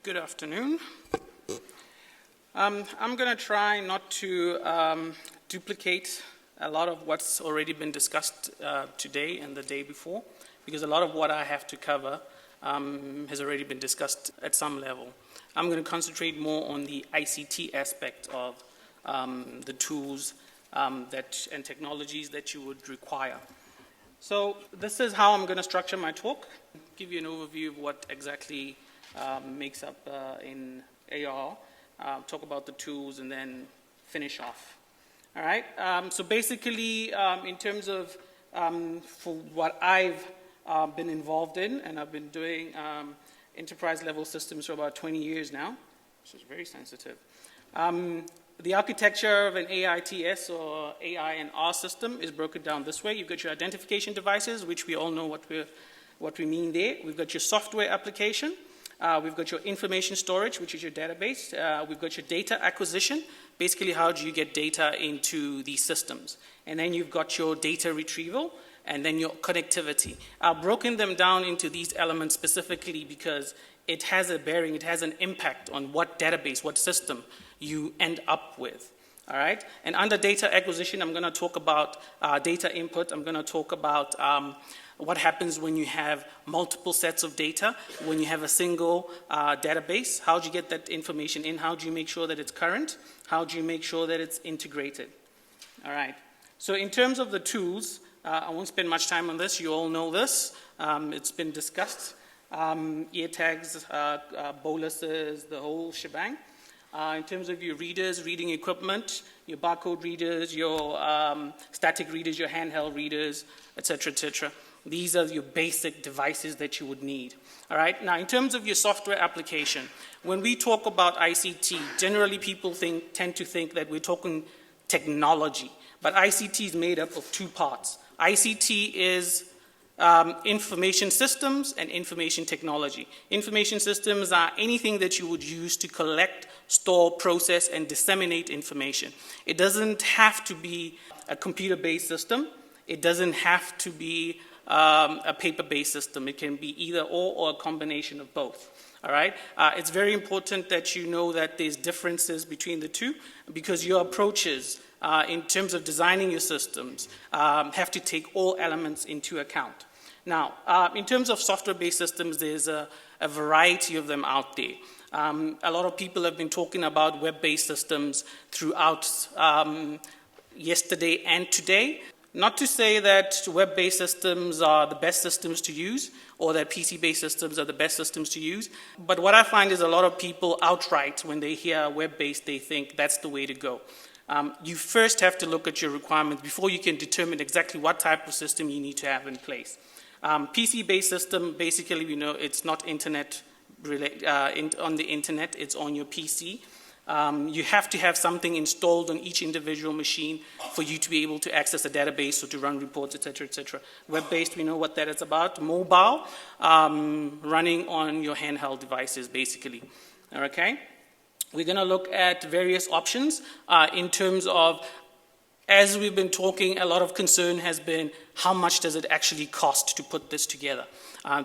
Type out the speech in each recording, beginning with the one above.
Good afternoon. I'm going to try not to duplicate a lot of what's already been discussed today and the day before, because a lot of what I have to cover has already been discussed at some level. I'm going to concentrate more on the ICT aspect of the tools and technologies that you would require. So this is how I'm going to structure my talk, give you an overview of what exactly makes up in AR, talk about the tools, and then finish off. All right, so basically in terms of for what I've been involved in, and I've been doing enterprise level systems for about 20 years now, which is very sensitive. The architecture of an AITS or AI and R system is broken down this way. You've got your identification devices, which we all know what we mean there. We've got your software application. We've got your information storage, which is your database. We've got your data acquisition. Basically, how do you get data into these systems? And then you've got your data retrieval, and then your connectivity. I've broken them down into these elements specifically because it has a bearing, it has an impact on what database, what system you end up with. All right? And under data acquisition, I'm going to talk about data input. I'm going to talk about what happens when you have multiple sets of data, when you have a single database. How do you get that information in? How do you make sure that it's current? How do you make sure that it's integrated? All right. So in terms of the tools, I won't spend much time on this. You all know this. It's been discussed. Ear tags, boluses, the whole shebang. In terms of your readers, reading equipment, your barcode readers, your static readers, your handheld readers, etc., etc. These are your basic devices that you would need. All right. Now, in terms of your software application, when we talk about ICT, generally people tend to think that we're talking technology, but ICT is made up of two parts. ICT is information systems and information technology. Information systems are anything that you would use to collect, store, process, and disseminate information. It doesn't have to be a computer-based system. It doesn't have to be a paper-based system. It can be either or a combination of both. All right? It's very important that you know that there's differences between the two, because your approaches in terms of designing your systems have to take all elements into account. Now, in terms of software-based systems, there's a variety of them out there. A lot of people have been talking about web-based systems throughout yesterday and today. Not to say that web-based systems are the best systems to use, or that PC-based systems are the best systems to use, but what I find is a lot of people outright, when they hear web-based, they think that's the way to go. You first have to look at your requirements before you can determine exactly what type of system you need to have in place. PC-based system, basically, we know it's not internet on the internet, it's on your PC. You have to have something installed on each individual machine for you to be able to access a database or to run reports, etc., etc. Web-based, we know what that is about. Mobile, running on your handheld devices, basically. Okay? We're going to look at various options in terms of, as we've been talking, a lot of concern has been how much does it actually cost to put this together.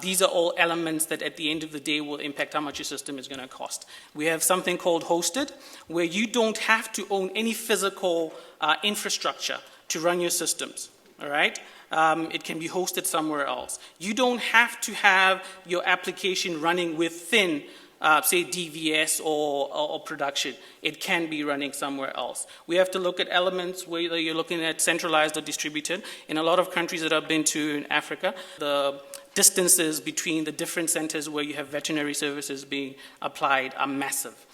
These are all elements that at the end of the day will impact how much your system is going to cost. We have something called hosted, where you don't have to own any physical infrastructure to run your systems. All right? It can be hosted somewhere else. You don't have to have your application running within say DVS or production. It can be running somewhere else. We have to look at elements, whether you're looking at centralized or distributed. In a lot of countries that I've been to in Africa, the distances between the different centers where you have veterinary services being applied are massive.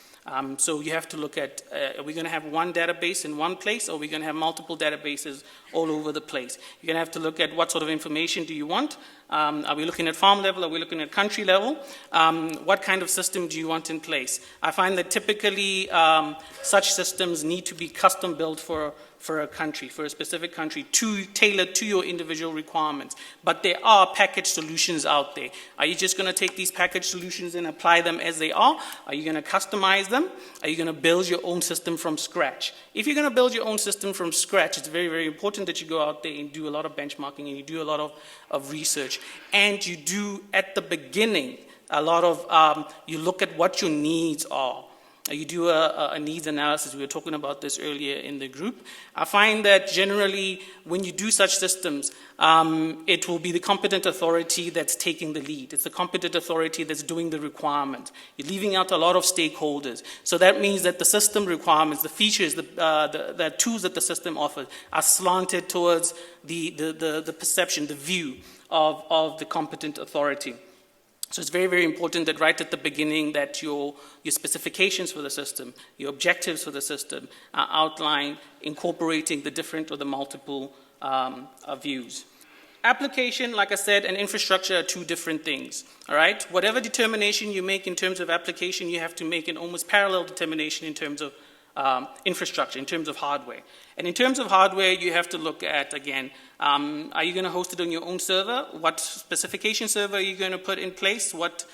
So you have to look at, are we going to have one database in one place, or are we going to have multiple databases all over the place? You're going to have to look at what sort of information do you want. Are we looking at farm level? Are we looking at country level? What kind of system do you want in place? I find that typically such systems need to be custom built for a country, for a specific country, tailored to your individual requirements. But there are packaged solutions out there. Are you just going to take these packaged solutions and apply them as they are? Are you going to customize them? Are you going to build your own system from scratch? If you're going to build your own system from scratch, it's very, very important that you go out there and do a lot of benchmarking, and you do a lot of research. And you do, at the beginning, a lot of, you look at what your needs are. You do a needs analysis. We were talking about this earlier in the group. I find that generally when you do such systems, it will be the competent authority that's taking the lead. It's the competent authority that's doing the requirement. You're leaving out a lot of stakeholders. So that means that the system requirements, the features, the tools that the system offers are slanted towards the perception, the view of the competent authority. So it's very, very important that right at the beginning that your specifications for the system, your objectives for the system are outlined, incorporating the different or the multiple views. Application, like I said, and infrastructure are two different things, all right? Whatever determination you make in terms of application, you have to make an almost parallel determination in terms of infrastructure, in terms of hardware. And in terms of hardware, you have to look at, again, are you going to host it on your own server? What specification server are you going to put in place? What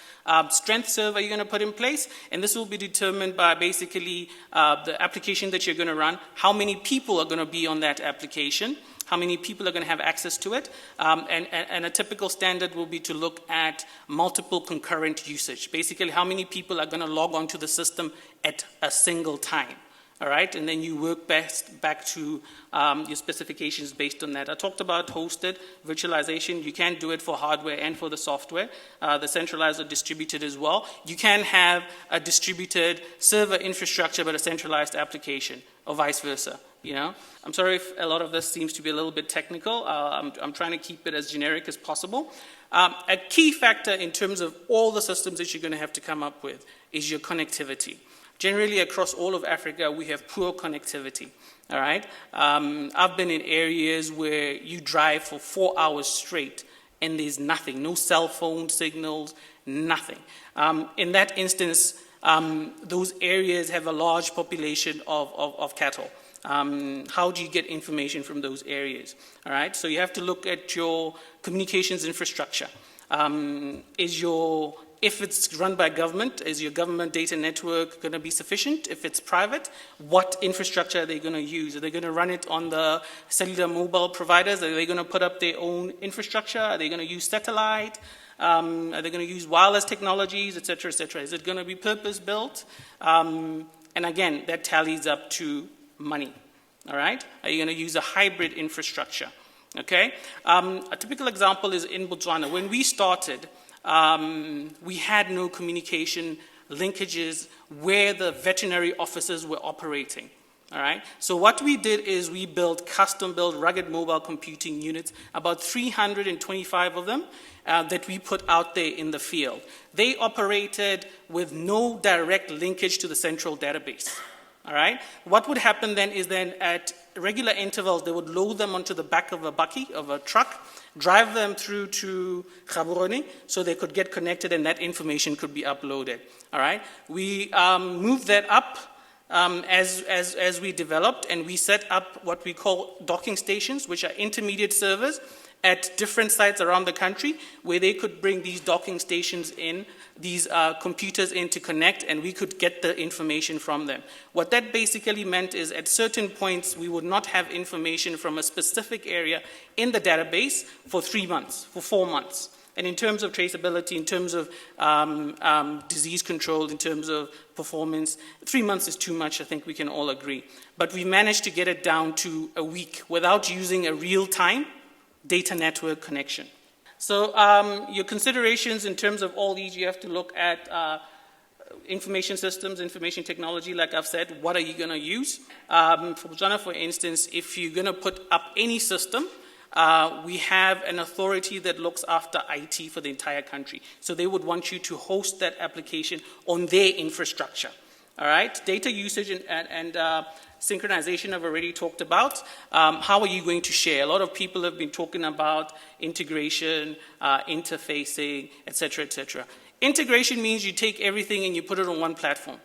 strength server are you going to put in place? And this will be determined by basically the application that you're going to run, how many people are going to be on that application, how many people are going to have access to it, and a typical standard will be to look at multiple concurrent usage. Basically, how many people are going to log onto the system at a single time. All right, and then you work best back to your specifications based on that. I talked about hosted virtualization. You can do it for hardware and for the software, the centralized or distributed as well. You can have a distributed server infrastructure but a centralized application, or vice versa. You know, I'm sorry if a lot of this seems to be a little bit technical. I'm trying to keep it as generic as possible. A key factor in terms of all the systems that you're going to have to come up with is your connectivity. Generally, across all of Africa, we have poor connectivity, all right? I've been in areas where you drive for 4 hours straight and there's nothing, no cell phone signals, nothing. In that instance, those areas have a large population of cattle. How do you get information from those areas, all right? So you have to look at your communications infrastructure. If it's run by government, is your government data network going to be sufficient? If it's private, what infrastructure are they going to use? Are they going to run it on the cellular mobile providers? Are they going to put up their own infrastructure? Are they going to use satellite? Are they going to use wireless technologies, et cetera, et cetera? Is it going to be purpose-built? And again, that tallies up to money, all right? Are you going to use a hybrid infrastructure, okay? A typical example is in Botswana. When we started, we had no communication linkages where the veterinary officers were operating, all right? So what we did is we built custom-built rugged mobile computing units, about 325 of them, that we put out there in the field. They operated with no direct linkage to the central database, all right? What would happen then is then at regular intervals, they would load them onto the back of a bakkie, of a truck, drive them through to Gaborone so they could get connected and that information could be uploaded, all right? We moved that up as we developed, and we set up what we call docking stations, which are intermediate servers at different sites around the country where they could bring these docking stations in, these computers in to connect, and we could get the information from them. What that basically meant is at certain points we would not have information from a specific area in the database for 3 months, for 4 months. And in terms of traceability, in terms of disease control, in terms of performance, 3 months is too much, I think we can all agree. But we managed to get it down to a week without using a real-time data network connection. So your considerations in terms of all these, you have to look at information systems, information technology, like I've said, what are you going to use? For Botswana, for instance, if you're going to put up any system, we have an authority that looks after IT for the entire country. So they would want you to host that application on their infrastructure. All right? Data usage and synchronization I've already talked about. How are you going to share? A lot of people have been talking about integration, interfacing, et cetera, et cetera. Integration means you take everything and you put it on one platform.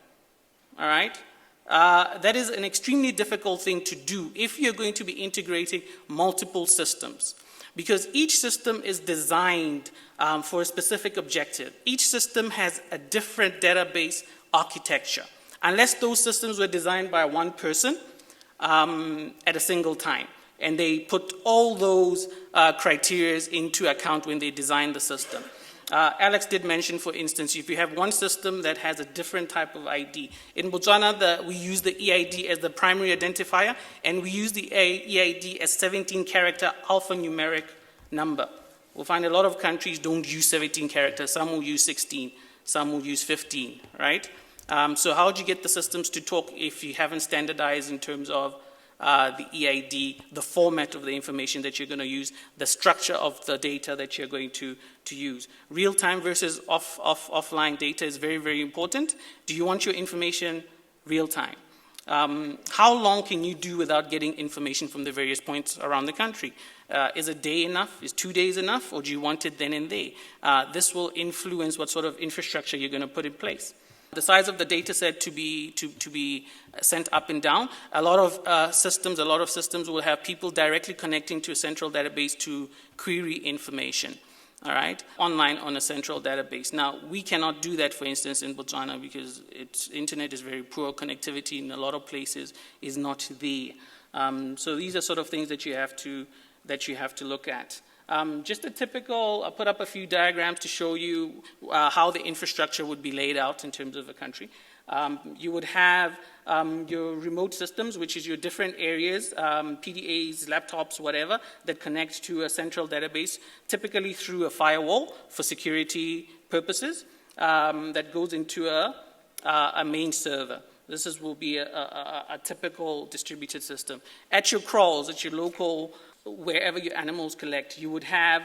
All right? That is an extremely difficult thing to do if you're going to be integrating multiple systems, because each system is designed for a specific objective. Each system has a different database architecture, unless those systems were designed by one person at a single time, and they put all those criteria into account when they design the system. Alex did mention, for instance, if you have one system that has a different type of ID. In Botswana, we use the EID as the primary identifier, and we use the EID as 17-character alphanumeric number. We'll find a lot of countries don't use 17 characters. Some will use 16, some will use 15, right? So how do you get the systems to talk if you haven't standardized in terms of the EID, the format of the information that you're going to use, the structure of the data that you're going to use? Real-time versus offline data is very, very important. Do you want your information real-time? How long can you do without getting information from the various points around the country? Is a day enough? Is 2 days enough? Or do you want it then and there? This will influence what sort of infrastructure you're going to put in place. The size of the data set to be sent up and down. A lot of systems will have people directly connecting to a central database to query information, all right, online on a central database. Now, we cannot do that, for instance, in Botswana because internet is very poor, connectivity in a lot of places is not there. So these are sort of things that you have to look at. Just a typical, I'll put up a few diagrams to show you how the infrastructure would be laid out in terms of a country. You would have your remote systems, which is your different areas, PDAs, laptops, whatever, that connect to a central database, typically through a firewall for security purposes, that goes into a main server. Will be a typical distributed system. At your crawls, at your local, wherever your animals collect, you would have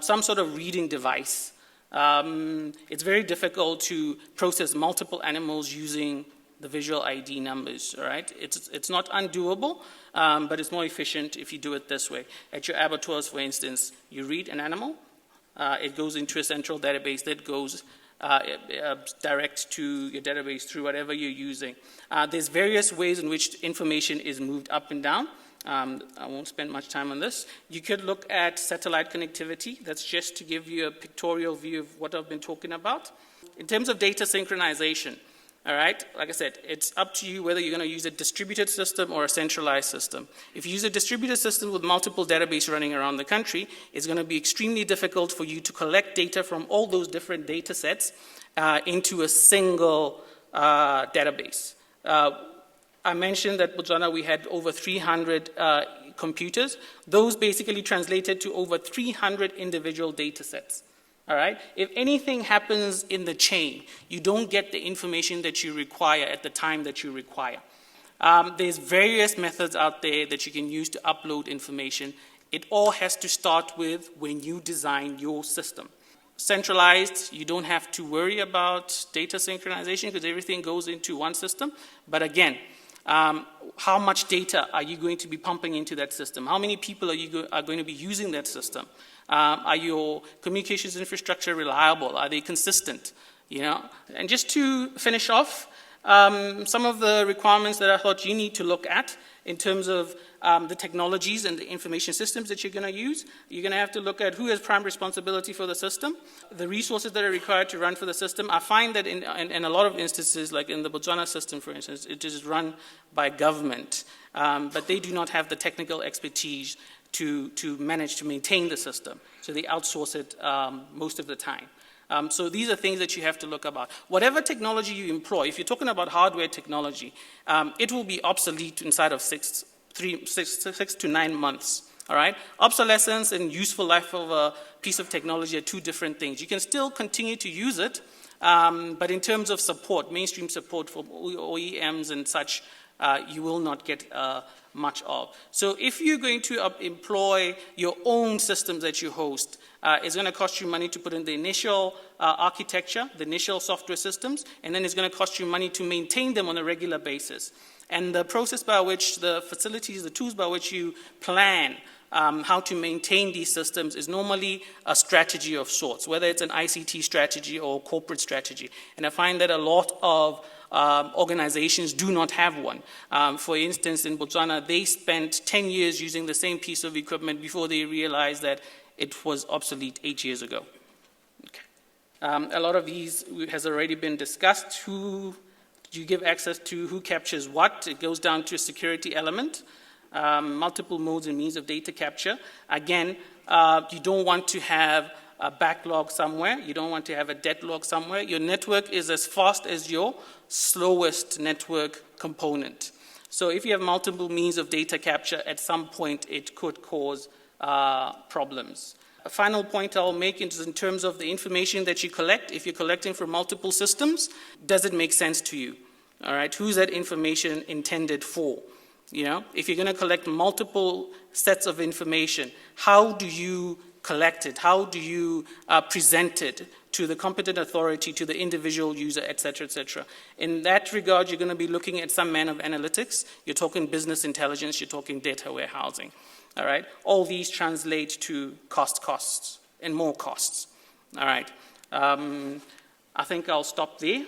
some sort of reading device. It's very difficult to process multiple animals using the visual ID numbers, all right? It's not undoable, but it's more efficient if you do it this way. At your abattoirs, for instance, you read an animal, it goes into a central database that goes direct to your database through whatever you're using. There's various ways in which information is moved up and down. I won't spend much time on this. You could look at satellite connectivity. That's just to give you a pictorial view of what I've been talking about. In terms of data synchronization, all right, like I said, it's up to you whether you're going to use a distributed system or a centralized system. If you use a distributed system with multiple databases running around the country, it's going to be extremely difficult for you to collect data from all those different data sets into a single database. I mentioned that Botswana, we had over 300 computers. Those basically translated to over 300 individual data sets. All right? If anything happens in the chain, you don't get the information that you require at the time that you require. There's various methods out there that you can use to upload information. It all has to start with when you design your system. Centralized, you don't have to worry about data synchronization because everything goes into one system. But again, how much data are you going to be pumping into that system? How many people are going to be using that system? Are your communications infrastructure reliable? Are they consistent? You know? And just to finish off, some of the requirements that I thought you need to look at in terms of the technologies and the information systems that you're going to use. You're going to have to look at who has prime responsibility for the system, the resources that are required to run for the system. I find that in a lot of instances, like in the Botswana system, for instance, it is run by government, but they do not have the technical expertise to manage to maintain the system. So they outsource it most of the time. So these are things that you have to look about. Whatever technology you employ, if you're talking about hardware technology, it will be obsolete inside of 6 to 9 months. All right? Obsolescence and useful life of a piece of technology are two different things. You can still continue to use it, but in terms of support, mainstream support for OEMs and such, you will not get much of. So if you're going to employ your own systems that you host, it's going to cost you money to put in the initial architecture, the initial software systems, and then it's going to cost you money to maintain them on a regular basis. And the process by which the facilities, the tools by which you plan how to maintain these systems is normally a strategy of sorts, whether it's an ICT strategy or corporate strategy. And I find that a lot of organizations do not have one. For instance, in Botswana, they spent 10 years using the same piece of equipment before they realized that it was obsolete 8 years ago. Okay. A lot of these has already been discussed. Who do you give access to? Who captures what? It goes down to a security element. Multiple modes and means of data capture. Again, you don't want to have a backlog somewhere. You don't want to have a deadlock somewhere. Your network is as fast as your slowest network component. So if you have multiple means of data capture, at some point it could cause problems. A final point I'll make is in terms of the information that you collect. If you're collecting from multiple systems, does it make sense to you? All right, who's that information intended for? You know, if you're going to collect multiple sets of information, how do you collect it? How do you present it to the competent authority, to the individual user, et cetera, et cetera? In that regard, you're going to be looking at some manner of analytics. You're talking business intelligence. You're talking data warehousing. All right, all these translate to costs, and more costs. All right, I think I'll stop there.